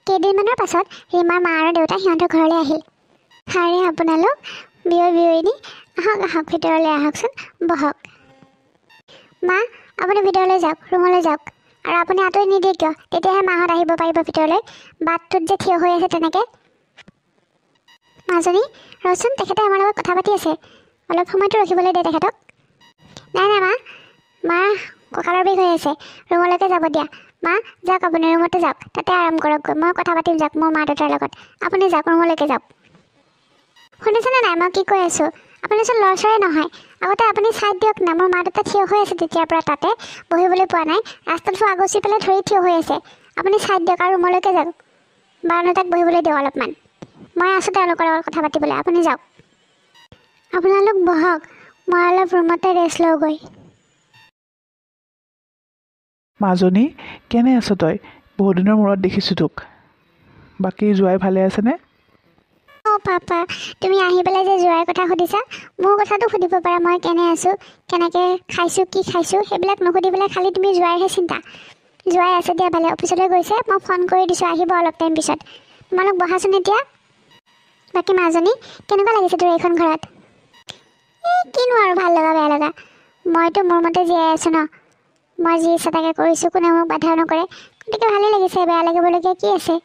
কেইদিনমানৰ পাছত ৰীমাৰ মা আৰু দেউতা সিহঁতৰ ঘৰলৈ আহিল। হাৰে আপোনালোক বিয়নী আহক ভিতৰলৈ আহকচোন, বহক। মা আপুনি ভিতৰলৈ যাওক, ৰুমলৈ যাওক। আৰু আপুনি আঁতৰি নিদিয়ে কিয়? তেতিয়াহে মাহঁত আহিব পাৰিব ভিতৰলৈ। বাটটোত যে থিয় হৈ আছে তেনেকৈ। মাজনী ৰচোন, তেখেতে আমাৰ লগত কথা পাতি আছে, অলপ সময়তো ৰখিবলৈ দে তেখেতক। নাই মা, মাৰ কঁকালৰ বিষ হৈ আছে, ৰুমলৈকে যাব দিয়া। মা যাওক, আপুনি ৰুমতে যাওক, তাতে আৰাম কৰকগৈ, মই কথা পাতিম যাওক মোৰ মা দেউতাৰ লগত। আপুনি যাওক, ৰুমলৈকে যাওক। শুনিছেনে নাই মই কি কৈ আছোঁ? আপুনিচোন ল'ৰা-ছোৱালী নহয়। আগতে আপুনি চাই দিয়ক না, মোৰ মা দেউতা থিয় হৈ আছে তেতিয়াৰ পৰা তাতে, বহিবলৈ পোৱা নাই। ৰাস্তাটো আগচি পেলাই ধৰি থিয় হৈ আছে। আপুনি চাই দিয়ক আৰু ৰুমলৈকে যাওক। বাৰণুতাক বহিবলৈ দিয়ক অলপমান। মই আছোঁ তেওঁলোকৰ লগত কথা পাতিবলৈ, আপুনি যাওক। আপোনালোক বহক, মই অলপ ৰুমতে ৰেষ্ট লওঁগৈ। মাজনী কেনে আছ তই? বহুত দিনৰ মূৰত দেখিছোঁ তোক। বাকী জোৱাই ভালে আছেনে? অঁ পাপা, তুমি আহি পেলাই যে জোৱাইৰ কথা সুধিছা, মোৰ কথাটো সুধিব পাৰা। মই কেনে আছোঁ, কেনেকৈ খাইছোঁ, কি খাইছোঁ, সেইবিলাক নুসুধি পেলাই খালি তুমি জোৱাইৰহে চিন্তা। জোৱাই আছে দিয়া ভালে, অফিচলৈ গৈছে, মই ফোন কৰি দিছোঁ আহিব অলপ টাইম পিছত। তোমালোক বহাচোন এতিয়া। বাকী মাজনী কেনেকুৱা লাগিছে তোৰ এইখন ঘৰত? কিনো আৰু ভাল লগা বেয়া লগা, মইতো মোৰ মতে জীয়াই আছোঁ ন। মই যি ইচ্ছা তাকে কৰিছোঁ, কোনেও মোক বাধাও নকৰে, গতিকে ভালেই লাগিছে। বেয়া লাগিবলগীয়া কি আছে?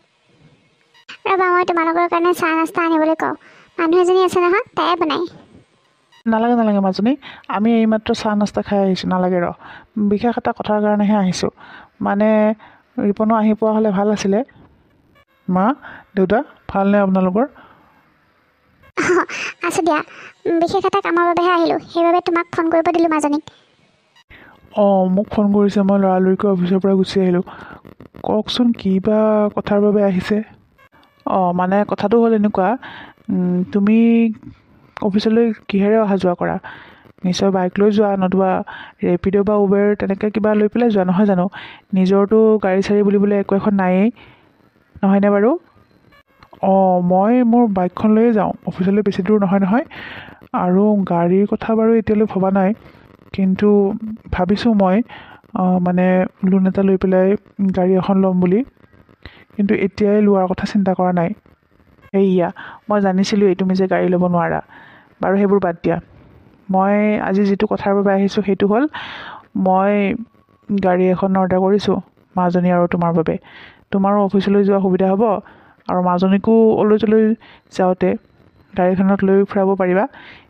ৰ'বা, মই তোমালোকৰ কাৰণে চাহ নাস্তা আনিবলৈ কওঁ। মানুহ এজনী আছে নহয়, তাই বনাই। নালাগে মাজনী, আমি এইমাত্ৰ চাহ নাস্তা খাই আহিছোঁ, নালাগে ৰ। বিশেষ এটা কথাৰ কাৰণেহে আহিছোঁ, মানে ৰিপনো আহি পোৱা হ'লে ভাল আছিলে। মা দেউতা ভালনে আপোনালোকৰ? আছোঁ দিয়া, বিশেষ এটা কামৰ বাবেহে আহিলোঁ, সেইবাবে তোমাক ফোন কৰিব দিলোঁ মাজনীক। অঁ মোক ফোন কৰিছে, মই লৰালৰিকৈ অফিচৰ পৰা গুচি আহিলোঁ। কওকচোন কি বা কথাৰ বাবে আহিছে? অঁ মানে কথাটো হ'ল এনেকুৱা, তুমি অফিচলৈ কিহেৰে অহা যোৱা কৰা? নিশ্চয় বাইক লৈ যোৱা, নতুবা ৰেপিড' বা উবেৰ তেনেকৈ কিবা লৈ পেলাই যোৱা, নহয় জানো? নিজৰতো গাড়ী চাড়ী বুলিবলৈ একো এখন নায়েই, নহয়নে বাৰু? অঁ মই মোৰ বাইকখন লৈয়ে যাওঁ, অফিচলৈ বেছি দূৰ নহয়। আৰু গাড়ীৰ কথা বাৰু এতিয়ালৈ ভবা নাই, কিন্তু ভাবিছোঁ মই মানে লোন এটা লৈ পেলাই গাড়ী এখন ল'ম বুলি, কিন্তু এতিয়াই লোৱাৰ কথা চিন্তা কৰা নাই। এইয়া মই জানিছিলোঁৱেই তুমি যে গাড়ী ল'ব নোৱাৰা। বাৰু সেইবোৰ বাদ দিয়া, মই আজি যিটো কথাৰ বাবে আহিছোঁ সেইটো হ'ল, মই গাড়ী এখন অৰ্ডাৰ কৰিছোঁ মাজনী আৰু তোমাৰ বাবে। তোমাৰো অফিচলৈ যোৱা সুবিধা হ'ব, আৰু মাজনীকো অলৈ তলৈ যাওঁতে গাড়ীখনত লৈ ফুৰাব পাৰিবা।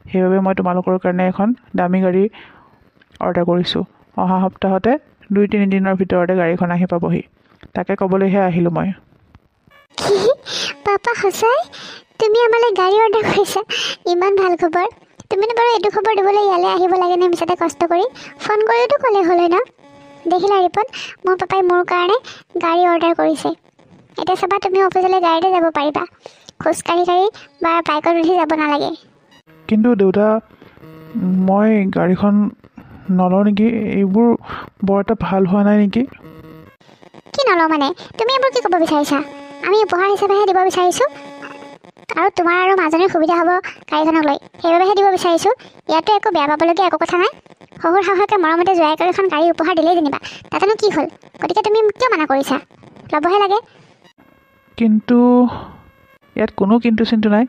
সেইবাবে মই তোমালোকৰ কাৰণে এখন দামী গাড়ী অৰ্ডাৰ কৰিছোঁ। অহা সপ্তাহতে 2-3 দিনৰ ভিতৰতে গাড়ীখন আহি পাবহি, তাকে ক'বলৈহে আহিলোঁ মই। পাপা সঁচাই তুমি আমালৈ গাড়ী অৰ্ডাৰ কৰিছা? ইমান ভাল খবৰ। তুমিনো বাৰু এইটো খবৰ দিবলৈ ইয়ালৈ আহিব লাগেনে মিছাতে কষ্ট কৰি? ফোন কৰিওতো ক'লে হ'ল ন। দেখিলা ৰিপন, মোৰ পাপাই মোৰ কাৰণে গাড়ী অৰ্ডাৰ কৰিছে। এতিয়া চাবা, তুমি অফিচলৈ গাড়ীতে যাব পাৰিবা, খোজকাঢ়ি বা বাইকত উঠি যাব নালাগে। কিন্তু দেউতা, মই গাড়ীখন নলওঁ নেকি? এইবোৰ বৰ এটা ভাল হোৱা নাই নেকি? কি নলওঁ মানে? তুমি এইবোৰ কি ক'ব বিচাৰিছা? আমি উপহাৰ হিচাপেহে দিব বিচাৰিছোঁ, আৰু তোমাৰ আৰু মাজনীৰ সুবিধা হ'ব গাড়ীখনক লৈ, সেইবাবেহে দিব বিচাৰিছোঁ। ইয়াতো একো বেয়া পাবলগীয়া একো কথা নাই। শহুৰ শাহুকে মৰমতে জোৱাইক এখন গাড়ী উপহাৰ দিলেই যেনিবা, তাতেনো কি হ'ল? গতিকে তুমি কিয় মানা কৰিছা? ল'বহে লাগে। কিন্তু ইয়াত কোনো কিন্তু চিন্তু নাই।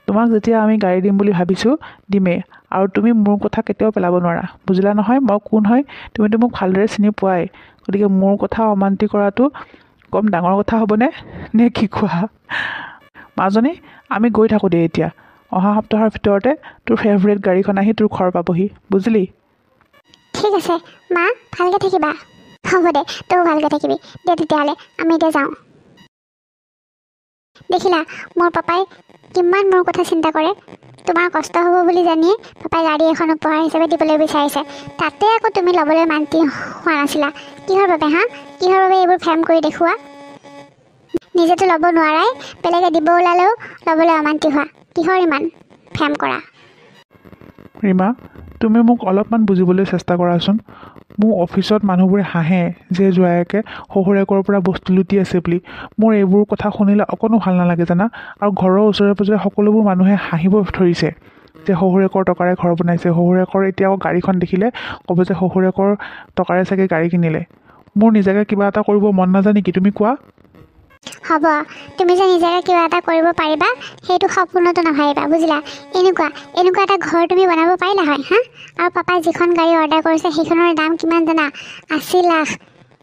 তোমাক যেতিয়া আমি গাড়ী দিম বুলি ভাবিছোঁ, দিমেই। আৰু তুমি মোৰ কথা কেতিয়াও পেলাব নোৱাৰা, বুজিলা নহয়? মই কোন হয় তুমিতো মোক ভালদৰে চিনি পোৱাই, গতিকে মোৰ কথা অমান্তি কৰাটো কম ডাঙৰ কথা হ'বনে? নে কি কোৱা? মাজনী আমি গৈ থাকোঁ দেই এতিয়া। অহা সপ্তাহৰ ভিতৰতে তোৰ ফেভৰেট গাড়ীখন আহি তোৰ ঘৰ পাবহি, বুজিলি? ঠিক আছে মা, ভালকৈ থাকিবা। হ'ব দে, তয়ো ভালকৈ থাকিবি। দে তেতিয়াহ'লে আমি এতিয়া যাওঁ। দেখিলা মোৰ পাপাই কিমান মোৰ কথা চিন্তা কৰে। তোমাৰ কষ্ট হ'ব বুলি জানিয়ে পাপাই গাড়ী এখন উপহাৰ হিচাপে দিবলৈ বিচাৰিছে, তাতে আকৌ তুমি ল'বলৈ মান্তি হোৱা নাছিলা। কিহৰ বাবে হা? কিহৰ বাবে এইবোৰ ফেম কৰি দেখুওৱা? নিজেতো ল'ব নোৱাৰাই, বেলেগে দিব ওলালেও ল'বলৈ অমান্তি হোৱা। কিহৰ ইমান ফেম কৰা? ৰীমা, তুমি মোক অলপমান বুজিবলৈ চেষ্টা কৰাচোন। মোৰ অফিচত মানুহবোৰে হাঁহে যে জোৱায়েকে শহুৰেকৰ পৰা বস্তু লুটি আছে বুলি। মোৰ এইবোৰ কথা শুনিলে অকণো ভাল নালাগে জানা। আৰু ঘৰৰ ওচৰে পাঁজৰে সকলোবোৰ মানুহে হাঁহিব ধৰিছে যে শহুৰেকৰ টকাৰে ঘৰ বনাইছে, শহুৰেকৰ এতিয়া গাড়ীখন দেখিলে ক'ব যে শহুৰেকৰ টকাৰে চাগে গাড়ী কিনিলে। মোৰ নিজাকৈ কিবা এটা কৰিব মন নাযায় নেকি, তুমি কোৱা? হ'ব, তুমি যে নিজকে কিবা এটা কৰিব পাৰিবা সেইটো সপোনতো নাভাবিবা, বুজিলা? এনেকুৱা এটা ঘৰ তুমি বনাব পাৰিলা হয় হা? আৰু পাপাই যিখন গাড়ী অৰ্ডাৰ কৰিছে সেইখনৰ দাম কিমান জানা? 80 লাখ।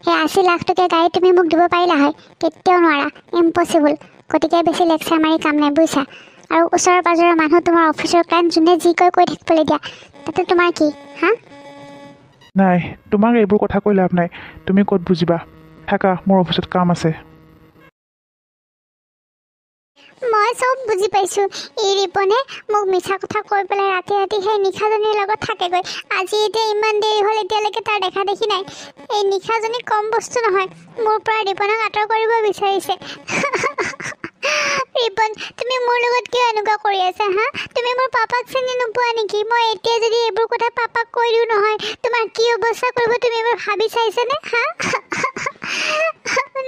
সেই 80 লাখ টকীয়া গাড়ী তুমি মোক দিব পাৰিলা হয়? কেতিয়াও নোৱাৰা, ইম্পচিবল। গতিকে বেছি লেকচাৰ মাৰি কাম নাই, বুজিছা? আৰু ওচৰৰ পাজৰৰ মানুহ তোমাৰ অফিচৰ ক্লাইণ্ট যোনে যি কৈ থাকিবলৈ দিয়া, তাতে তোমাৰ কি হা? নাই, তোমাক এইবোৰ কথা কৈ লাভ নাই। তুমি ক'ত বুজিবা? থাকা, মোৰ অফিচত কাম আছে। মই চব বুজি পাইছোঁ। এই ৰিপনে মোক মিছা কথা কৈ পেলাই ৰাতি সেই নিশাজনীৰ লগত থাকেগৈ। আজি এতিয়া ইমান দেৰি হ'ল, এতিয়ালৈকে তাৰ দেখা দেখি নাই। এই নিশাজনী কম বস্তু নহয়, মোৰ পৰা ৰিপনক আঁতৰ কৰিব বিচাৰিছে। ৰিপন, তুমি মোৰ লগত কিয় এনেকুৱা কৰি আছা হা? তুমি মোৰ পাপাক চিনি নোপোৱা নেকি? মই এতিয়া যদি এইবোৰ কথা পাপাক কৈ দিওঁ নহয়, তোমাৰ কি অৱস্থা কৰিব তুমি এবাৰ ভাবি চাইছানে হা?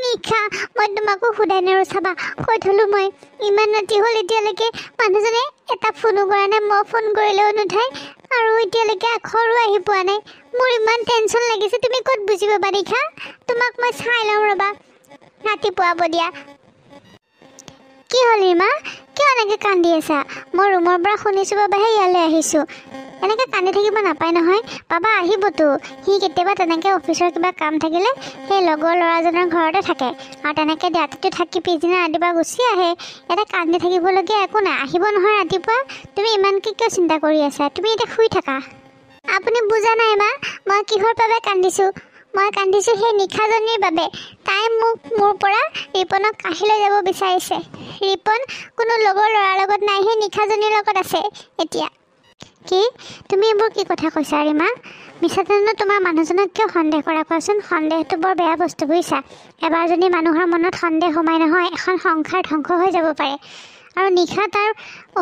নিশা, মই তোমাকো সোধাই নাই, চাবা কৈ থলো মই। ইমান ৰাতি হ'ল, এতিয়ালৈকে মানুহজনে এটা ফোনো কৰা নাই। মই ফোন কৰিলেও নুঠায়, আৰু এতিয়ালৈকে আখৰো আহি পোৱা নাই। মোৰ ইমান টেনশ্যন লাগিছে, তুমি ক'ত বুজি পাবা নিশা? তোমাক মই চাই লওঁ ৰ'বা, ৰাতিপুৱা হ'ব দিয়া। কি হ'ল ৰীমা, কিয় এনেকৈ কান্দি আছা? মই ৰুমৰ পৰা শুনিছোঁ বাবাহে ইয়ালৈ আহিছোঁ। এনেকৈ কান্দি থাকিব নাপায় নহয়, বাবা আহিবতো। সি কেতিয়াবা তেনেকৈ অফিচৰ কিবা কাম থাকিলে সেই লগৰ ল'ৰাজনৰ ঘৰতে থাকে, আৰু তেনেকৈ ৰাতিটো থাকি পিছদিনা ৰাতিপুৱা গুচি আহে। ইয়াতে কান্দি থাকিবলগীয়া একো নাই, আহিব নহয় ৰাতিপুৱা। তুমি ইমানকৈ কিয় চিন্তা কৰি আছা? তুমি এতিয়া শুই থাকা। আপুনি বুজা নাই মা, মই কিহৰ বাবে কান্দিছোঁ? মই কান্দিছোঁ সেই নিশাজনীৰ বাবে। তাই মোৰ পৰা ৰিপনক কাঢ়ি লৈ যাব বিচাৰিছে। ৰিপন কোনো লগৰ ল'ৰাৰ লগত নাই, সেই নিশাজনীৰ লগত আছে এতিয়া। কি? তুমি এইবোৰ কি কথা কৈছা ৰীমা? মিছাতেনো তোমাৰ মানুহজনক কিয় সন্দেহ কৰা কোৱাচোন? সন্দেহটো বৰ বেয়া বস্তু, বুজিছা? এবাৰ যদি মানুহৰ মনত সন্দেহ সোমাই নহয়, এখন সংসাৰ ধ্বংস হৈ যাব পাৰে। আৰু নিশা তাৰ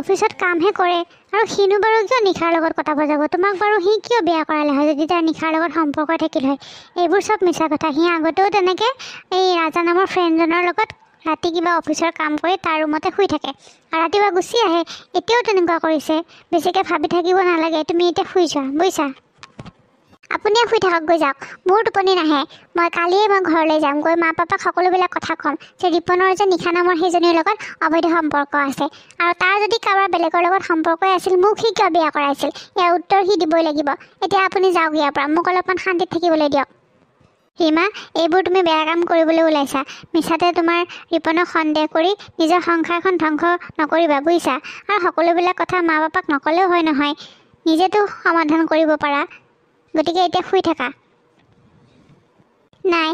অফিচত কামহে কৰে, আৰু সিনো বাৰু কিয় নিশাৰ লগত কটাব যাব? তোমাক বাৰু সি কিয় বেয়া কৰালে হয় যদি তাৰ নিশাৰ লগত সম্পৰ্ক থাকিল হয়? এইবোৰ চব মিছা কথা। সি আগতেও তেনেকৈ এই ৰাজা নামৰ ফ্ৰেণ্ডজনৰ লগত ৰাতি কিবা অফিচৰ কাম কৰি তাৰ ৰুমতে শুই থাকে, আৰু ৰাতিপুৱা গুচি আহে। এতিয়াও তেনেকুৱা কৰিছে। বেছিকৈ ভাবি থাকিব নালাগে, তুমি এতিয়া শুই যোৱা, বুজিছা? আপুনিয়ে শুই থাকক, গৈ যাওক। মোৰ টোপনি নাহে। মই ঘৰলৈ যাম, গৈ মা পাপাক সকলোবিলাক কথা ক'ম যে ৰিপনৰ যে নিশা নামৰ সেইজনীৰ লগত অবৈধ সম্পৰ্ক আছে, আৰু তাৰ যদি কাৰোবাৰ বেলেগৰ লগত সম্পৰ্কই আছিল, মোক সি কিয় বিয়া কৰাইছিল? ইয়াৰ উত্তৰ সি দিবই লাগিব। এতিয়া আপুনি যাওক ইয়াৰ পৰা, মোক অলপমান শান্তিত থাকিবলৈ দিয়ক। ৰীমা, এইবোৰ তুমি বেয়া কাম কৰিবলৈ ওলাইছা। মিছাতে তোমাৰ ৰিপনক সন্দেহ কৰি নিজৰ সংসাৰখন ধ্বংস নকৰিবা, বুজিছা? আৰু সকলোবিলাক কথা মা পাপাক নক'লেও হয় নহয়, নিজেতো সমাধান কৰিব পাৰা। গতিকে এতিয়া শুই থাকা। নাই,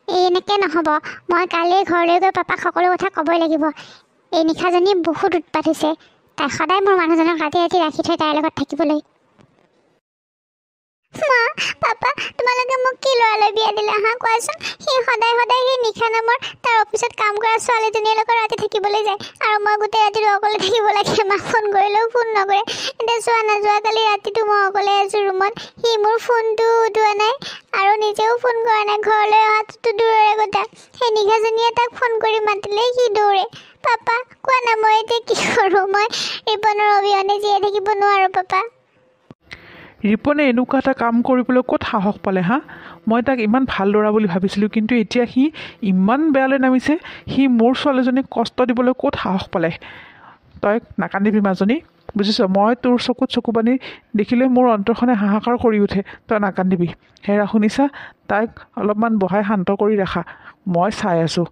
এনেকৈ নহ'ব। মই কাইলৈ ঘৰলৈ গৈ পাপাক সকলো কথা ক'বই লাগিব। এই নিশাজনী বহুত উৎপাত হৈছে। তাই সদায় মোৰ মানুহজনক ৰাতি ৰাখি থয় তাইৰ লগত থাকিবলৈ। মা, পাপা, তোমালোকে মোক কি ল'ৰালৈ বিয়া দিলা হা? কোৱাচোন। সি সদায় সেই নিশা নামৰ তাৰ অফিচত কাম কৰা ছোৱালীজনীৰ লগত ৰাতি থাকিবলৈ যায়, আৰু মই গোটেই ৰাতিটো অকলে থাকিব লাগে। মাক ফোন কৰিলেও ফোন নকৰে। এতিয়া চোৱা না, যোৱাকালি ৰাতিটো মই অকলে আছোঁ ৰুমত। সি মোৰ ফোনটো উঠোৱা নাই, আৰু নিজেও ফোন কৰা নাই। ঘৰলৈ অহাটোতো দূৰৰে কথা, সেই নিশাজনীয়ে তাক ফোন কৰি মাতিলে সি দৌৰে। পাপা, কোৱা না, মই এতিয়া কি কৰোঁ? মই ৰিপনৰ অবিহনে জীয়াই থাকিব নোৱাৰোঁ পাপা। ৰিপনে এনেকুৱা এটা কাম কৰিবলৈ ক'ত সাহস পালে হা? মই তাক ইমান ভাল ল'ৰা বুলি ভাবিছিলোঁ, কিন্তু এতিয়া সি ইমান বেয়ালৈ নামিছে। সি মোৰ ছোৱালীজনীক কষ্ট দিবলৈ ক'ত সাহস পালে? তই নাকান্দিবি মাজনী, বুজিছ? মই তোৰ চকুত চকু পানী দেখিলে মোৰ অন্তৰখনে হাহাকাৰ কৰি উঠে। তই নাকান্দিবি। হেৰা, শুনিছা? তাইক অলপমান বহাই শান্ত কৰি ৰাখা। মই চাই আছোঁ।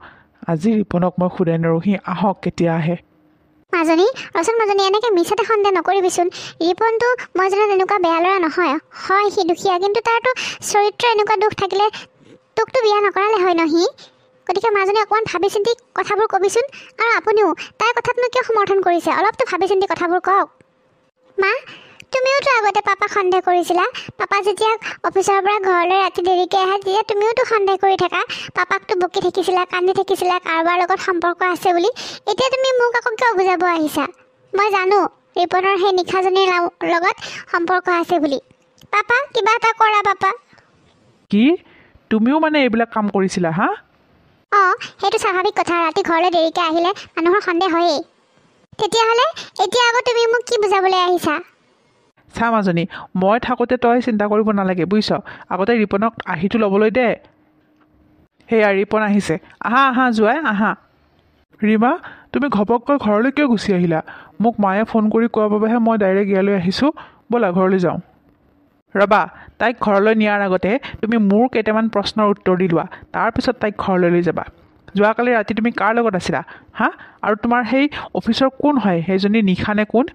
আজি ৰিপনক মই সোধাই নৰো, সি আহক, কেতিয়া আহে। মাজনী, এনেকৈ মিছাতে সন্দেহ নকৰিবিচোন। ৰিপনটো মই জানো তেনেকুৱা বেয়া ল'ৰা নহয়। হয়, সি দুখীয়া, কিন্তু তাৰতো চৰিত্ৰ এনেকুৱা দুখ থাকিলে তোকতো বিয়া নকৰালে হয় ন সি? গতিকে মাজনী, অকণমান ভাবি চিন্তি কথাবোৰ ক'বিচোন। আৰু আপুনিও তাইৰ কথাতনো কিয় সমৰ্থন কৰিছে? অলপতো ভাবি চিন্তি কথাবোৰ কওক। মা, তুমিওতো আগতে পাপাক সন্দেহ কৰিছিলা। পাপা যেতিয়া অফিচৰ পৰা ঘৰলৈ ৰাতি দেৰিকৈ আহে, তেতিয়া তুমিওতো সন্দেহ কৰি থাকা। পাপাকতো বকি থাকিছিলা, কান্দি থাকিছিলা কাৰোবাৰ লগত সম্পৰ্ক আছে বুলি। এতিয়া তুমি মোক আকৌ কিয় বুজাব আহিছা? মই জানো ৰিপনৰ সেই নিশাজনীৰ লগত সম্পৰ্ক আছে বুলি। পাপা, কিবা এটা কৰা পাপা। কি? তুমিও মানে এইবিলাক কাম কৰিছিলা হা? অঁ, সেইটো স্বাভাৱিক কথা। ৰাতি ঘৰলৈ দেৰিকৈ আহিলে মানুহৰ সন্দেহ হয়েই। তেতিয়াহ'লে এতিয়া আকৌ তুমি মোক কি বুজাবলৈ আহিছা? চা মাজনী, মই থাকোঁতে তই চিন্তা কৰিব নালাগে, বুজিছ? আগতে ৰিপনক আহিটো ল'বলৈ দে। সেয়া ৰিপন আহিছে। আহা জোৱাই, আহা। ৰীমা, তুমি ঘপককৈ ঘৰলৈ কিয় গুচি আহিলা? মোক মায়ে ফোন কৰি কোৱাৰ বাবেহে মই ডাইৰেক্ট ইয়ালৈ আহিছোঁ। ব'লা ঘৰলৈ যাওঁ। ৰ'বা, তাইক ঘৰলৈ নিয়াৰ আগতে তুমি মোৰ কেইটামান প্ৰশ্নৰ উত্তৰ দি লোৱা। তাৰপিছত তাইক ঘৰলৈ লৈ যাবা। যোৱাকালি ৰাতি তুমি কাৰ লগত আছিলা হা? আৰু তোমাৰ সেই অফিচৰ কোন হয়? সেইজনী নিশা নে কোন?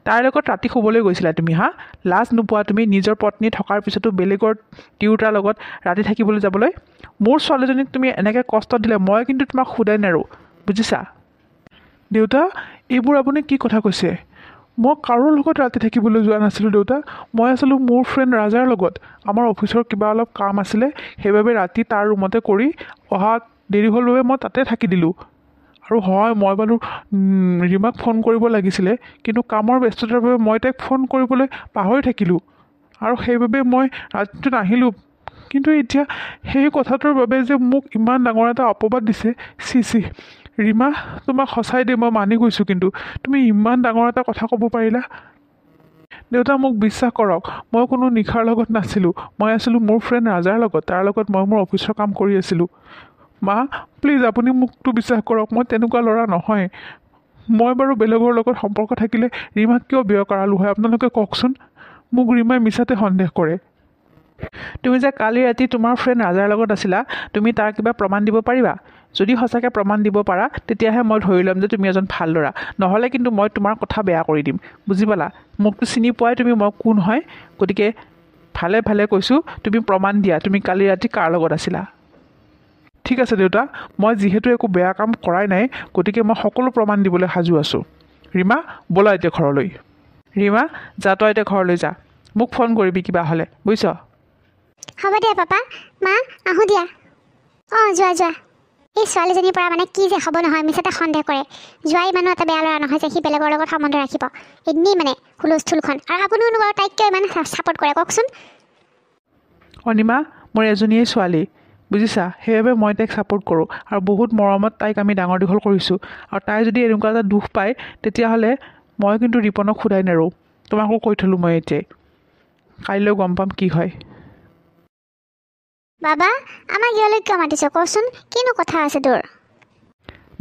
তাইৰ লগত ৰাতি শুবলৈ গৈছিলা তুমি হা? লাজ নোপোৱা তুমি নিজৰ পত্নী থকাৰ পিছতো বেলেগৰ তিৰোতাৰ লগত ৰাতি থাকিবলৈ যাবলৈ? মোৰ ছোৱালীজনীক তুমি এনেকৈ কষ্ট দিলে মই কিন্তু তোমাক শুদাই নেৰোঁ, বুজিছা? দেউতা, এইবোৰ আপুনি কি কথা কৈছে? মই কাৰো লগত ৰাতি থাকিবলৈ যোৱা নাছিলোঁ দেউতা। মই আছিলোঁ মোৰ ফ্ৰেণ্ড ৰাজাৰ লগত। আমাৰ অফিচৰ কিবা অলপ কাম আছিলে, সেইবাবে ৰাতি তাৰ ৰুমতে কৰি অহা দেৰি হ'ল বাবে মই তাতে থাকি দিলোঁ। আৰু হয়, মই বাৰু ৰীমাক ফোন কৰিব লাগিছিলে, কিন্তু কামৰ ব্যস্ততাৰ বাবে মই তাইক ফোন কৰিবলৈ পাহৰি থাকিলোঁ আৰু সেইবাবে মই ৰাতিটো নাহিলোঁ। কিন্তু এতিয়া সেই কথাটোৰ বাবে যে মোক ইমান ডাঙৰ এটা অপবাদ দিছে, চি ৰীমা, তোমাক সঁচাই দেই মই মানি গৈছোঁ, কিন্তু তুমি ইমান ডাঙৰ এটা কথা ক'ব পাৰিলা? দেউতা, মোক বিশ্বাস কৰক, মই কোনো নিশাৰ লগত নাছিলোঁ। মই আছিলোঁ মোৰ ফ্ৰেণ্ড ৰাজাৰ লগত। তাৰ লগত মই মোৰ অফিচৰ কাম কৰি আছিলোঁ। মা, প্লিজ আপুনি মোকতো বিশ্বাস কৰক, মই তেনেকুৱা ল'ৰা নহয়। মই বাৰু বেলেগৰ লগত সম্পৰ্ক থাকিলে ৰীমাক কিয় বিয়া কৰালোঁ হয় আপোনালোকে কওকচোন? মোক ৰীমাই মিছাতে সন্দেহ কৰে। তুমি যে কালি ৰাতি তোমাৰ ফ্ৰেণ্ড ৰাজাৰ লগত আছিলা, তুমি তাৰ কিবা প্ৰমাণ দিব পাৰিবা? যদি সঁচাকৈ প্ৰমাণ দিব পাৰা তেতিয়াহে মই ধৰি ল'ম যে তুমি এজন ভাল ল'ৰা, নহ'লে কিন্তু মই তোমাৰ কথা বেয়া কৰি দিম, বুজি পালা? মোকতো চিনি পোৱাই তুমি মই কোন হয়। গতিকে ভালে ভালে কৈছোঁ, তুমি প্ৰমাণ দিয়া তুমি কালি ৰাতি কাৰ লগত আছিলা। ঠিক আছে দেউতা, মই যিহেতু একো বেয়া কাম কৰাই নাই, গতিকে মই সকলো প্ৰমাণ দিবলৈ সাজু আছোঁ। ৰীমা, ব'লা এতিয়া ঘৰলৈ। ৰীমা, যা তই এতিয়া ঘৰলৈ যা। মোক ফোন কৰিবি কিবা হ'লে, বুজিছ? হ'ব দিয়া পাপা। মা, আহোঁ দিয়া। অঁ, যোৱা। এই ছোৱালীজনীৰ পৰা মানে কি যে হ'ব নহয়, মিছাতে সন্দেহ কৰে। যোৱাই মানুহ এটা বেয়া ল'ৰা নহয় যে সি বেলেগৰ লগত সম্বন্ধ ৰাখিব। এনেই মানে হুলস্থুলখন। আৰু আপুনিওনো বাৰু তাইক কিয় ইমান ছাপোৰ্ট কৰে কওকচোন? অনিমা, মোৰ এজনীয়ে ছোৱালী, বুজিছা? সেইবাবে মই তাইক ছাপোৰ্ট কৰোঁ আৰু বহুত মৰমত তাইক আমি ডাঙৰ দীঘল কৰিছোঁ। আৰু তাই যদি এনেকুৱা এটা দুখ পায় তেতিয়াহ'লে মই কিন্তু ৰিপনক শুদাই নেৰোঁ। তোমাকো কৈ থ'লোঁ মই এতিয়াই। কাইলৈ গম পাম কি হয়। বাবা, আমাক ইয়ালৈ কিয় মাতিছ কচোন? কিনো কথা আছে তোৰ?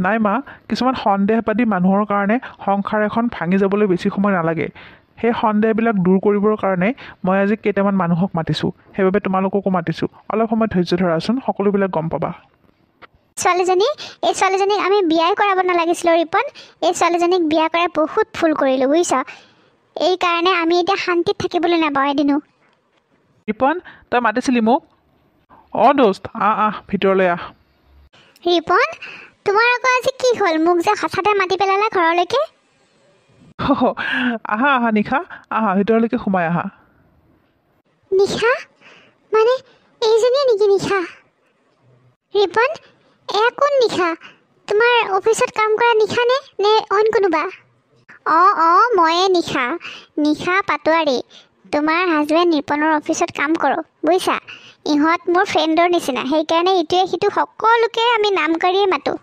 নাই মা, কিছুমান সন্দেহবাদী মানুহৰ কাৰণে সংসাৰ এখন ভাঙি যাবলৈ বেছি সময় নালাগে। সেই সন্দেহবিলাক দূৰ কৰিবৰ কাৰণে মই আজি কেইটামান মানুহক মাতিছোঁ। সেইবাবে তোমালোককো মাতিছোঁ। অলপ সময় ধৈৰ্য ধৰাচোন, সকলোবিলাক গম পাবা। এই ছোৱালীজনীক আমি বিয়াই কৰাব নালাগিছিল ৰিপন। এই ছোৱালীজনীক বিয়া কৰাই বহুত ভুল কৰিলোঁ, বুজিছ? এই কাৰণে আমি এতিয়া শান্তিত থাকিবলৈ নাপাওঁ এদিনো। ৰিপন, তই মাতিছিলি মোক? অঁ দোস্ত, আহ ভিতৰলৈ আহ। ৰিপন, তোমাৰ আকৌ আজি কি হ'ল? মোক যে হঠাতে মাতি পেলালা ঘৰলৈকে? আহা নিশা, আহা ভিতৰলৈকে সোমাই আহা। নিশা? মানে এইজনীয়ে নেকি নিশা? ৰিপন, এয়া কোন নিশা? তোমাৰ অফিচত কাম কৰা নিশা নে অইন কোনোবা? অঁ, ময়ে নিশা পাটোৱাৰী। তোমাৰ হাজবেণ্ড ৰিপনৰ অফিচত কাম কৰোঁ, বুজিছা? ইহঁত মোৰ ফ্ৰেণ্ডৰ নিচিনা, সেইকাৰণে ইটোৱে সিটো সকলোকে আমি নাম কৰিয়েই মাতোঁ।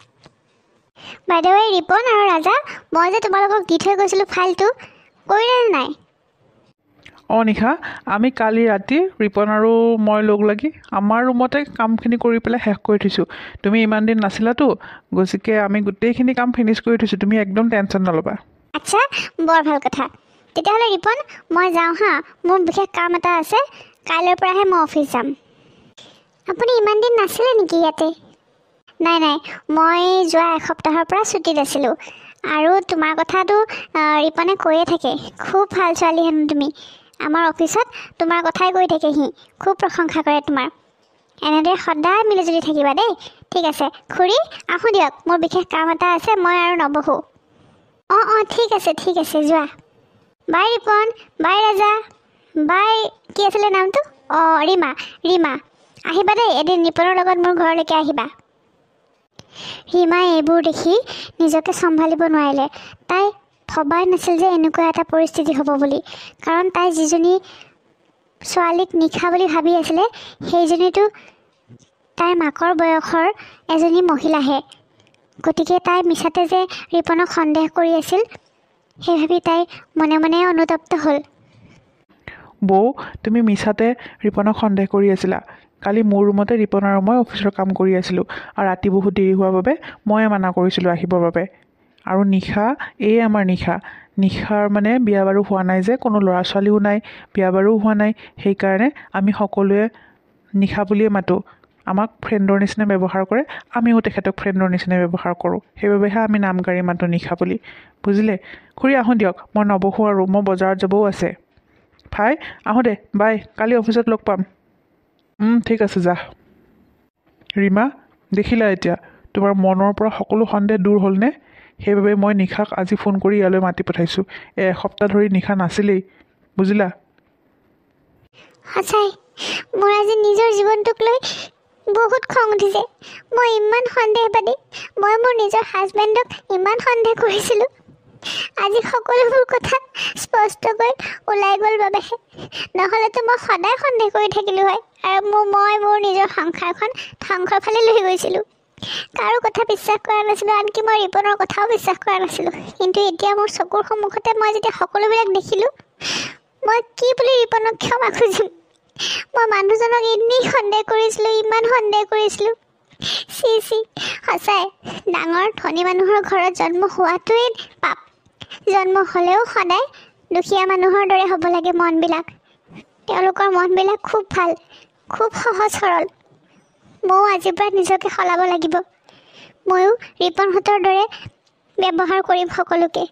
বাইদেউ ৰিপন আৰু ৰাজা, মই যে তোমালোকক দি থৈ গৈছিলোঁ ফাইলটো, কৰিলে নাই? অঁ নিশা, আমি কালি ৰাতি ৰিপন আৰু মই লগ লাগি আমাৰ ৰুমতে কামখিনি কৰি পেলাই শেষ কৰি থৈছোঁ। তুমি ইমান দিন নাছিলাতো, গতিকে আমি গোটেইখিনি কাম ফিনিছ কৰি থৈছোঁ। তুমি একদম টেনশ্যন নল'বা। আচ্ছা, বৰ ভাল কথা। তেতিয়াহ'লে ৰিপন, মই যাওঁ হা, মোৰ বিশেষ কাম এটা আছে। কাইলৈৰ পৰাহে মই অফিচ যাম। আপুনি ইমান দিন নাছিলে নেকি ইয়াতে? নাই, মই যোৱা এসপ্তাহৰ পৰা ছুটীত আছিলোঁ। আৰু তোমাৰ কথাটো ৰিপনে কৈয়ে থাকে, খুব ভাল ছোৱালী হেনো তুমি। আমাৰ অফিচত তোমাৰ কথাই কৈ থাকে সি, খুব প্ৰশংসা কৰে তোমাৰ। এনেদৰে সদায় মিলিজুলি থাকিবা দেই। ঠিক আছে খুৰী, আহোঁ দিয়ক, মোৰ বিশেষ কাম এটা আছে, মই আৰু নবহোঁ। অঁ, ঠিক আছে যোৱা। বাই ৰিপন, বাই ৰাজা, বাই কি আছিলে নামটো? অঁ, ৰীমা। আহিবা দেই, এদিন ৰিপনৰ লগত মোৰ ঘৰলৈকে আহিবা। ৰীমাই এইবোৰ দেখি নিজকে চম্ভালিব নোৱাৰিলে। তাই ভবাই নাছিল যে এনেকুৱা এটা পৰিস্থিতি হ'ব বুলি। কাৰণ তাই যিজনী ছোৱালীক নিশা বুলি ভাবি আছিলে, সেইজনীতো তাইৰ মাকৰ বয়সৰ এজনী মহিলাহে। গতিকে তাই মিছাতে যে ৰিপনক সন্দেহ কৰি আছিল, সেই ভাবি তাই মনে মনে অনুতপ্ত হ'ল। বৌ, তুমি মিছাতে ৰিপনক সন্দেহ কৰি আছিলা, কালি মোৰ ৰুমতে ৰিপন আৰু মই অফিচৰ কাম কৰি আছিলোঁ আৰু ৰাতি বহুত দেৰি হোৱাৰ বাবে ময়ে মানা কৰিছিলোঁ আহিবৰ বাবে। আৰু নিশা আমাৰ নিশাৰ মানে বিয়া বাৰু হোৱা নাই যে, কোনো ল'ৰা ছোৱালীও নাই, বিয়া বাৰুও হোৱা নাই, সেইকাৰণে আমি সকলোৱে নিশা বুলিয়ে মাতোঁ। আমাক ফ্ৰেণ্ডৰ নিচিনা ব্যৱহাৰ কৰে, আমিও তেখেতক ফ্ৰেণ্ডৰ নিচিনা ব্যৱহাৰ কৰোঁ, সেইবাবেহে আমি নাম গাড়ী মাতোঁ নিশা বুলি, বুজিলে? খুৰী আহোঁ দিয়ক, মই নবহোঁ আৰু, মই বজাৰত যাবও আছে। ভাই আহোঁ দে, বাই, কালি অফিচত লগ পাম। ঠিক আছে, যা। ৰীমা, দেখিলা এতিয়া তোমাৰ মনৰ পৰা সকলো সন্দেহ দূৰ হ'লনে? সেইবাবে মই নিশাক আজি ফোন কৰি ইয়ালৈ মাতি পঠাইছোঁ। এসপ্তাহ ধৰি নিশা নাছিলেই, বুজিলা? সঁচাই মোৰ আজি নিজৰ জীৱনটোক লৈ বহুত খং উঠিছে। মই ইমান সন্দেহবাদী, মই মোৰ নিজৰ হাজবেণ্ডক ইমান সন্দেহ কৰিছিলোঁ। আজি সকলোবোৰ কথা স্পষ্টকৈ ওলাই গ'ল বাবেহে, নহ'লেতো মই সদায় সন্দেহ কৰি থাকিলোঁ হয় আৰু মই মোৰ নিজৰ সংসাৰখন ধ্বংসৰ ফালে লৈ গৈছিলোঁ। কাৰো কথা বিশ্বাস কৰা নাছিলোঁ, আনকি মই ৰিপনৰ কথাও বিশ্বাস কৰা নাছিলোঁ। কিন্তু এতিয়া মোৰ চকুৰ সন্মুখতে মই যেতিয়া সকলোবিলাক দেখিলোঁ, মই কি বুলি ৰিপনক ক্ষমা খুজিম? মই মানুহজনক এনেই সন্দেহ কৰিছিলোঁ, ইমান সন্দেহ কৰিছিলোঁ। চি সঁচাই ডাঙৰ ধনী মানুহৰ ঘৰত জন্ম হোৱাটোৱেই পাপ। জন্ম হ'লেও সদায় দুখীয়া মানুহৰ দৰে হ'ব লাগে মনবিলাক। তেওঁলোকৰ মনবিলাক খুব ভাল, খুব সহজ সৰল। ময়ো আজিৰ পৰা নিজকে সলাব লাগিব। ময়ো ৰিপনহঁতৰ দৰে ব্যৱহাৰ কৰিম সকলোকে।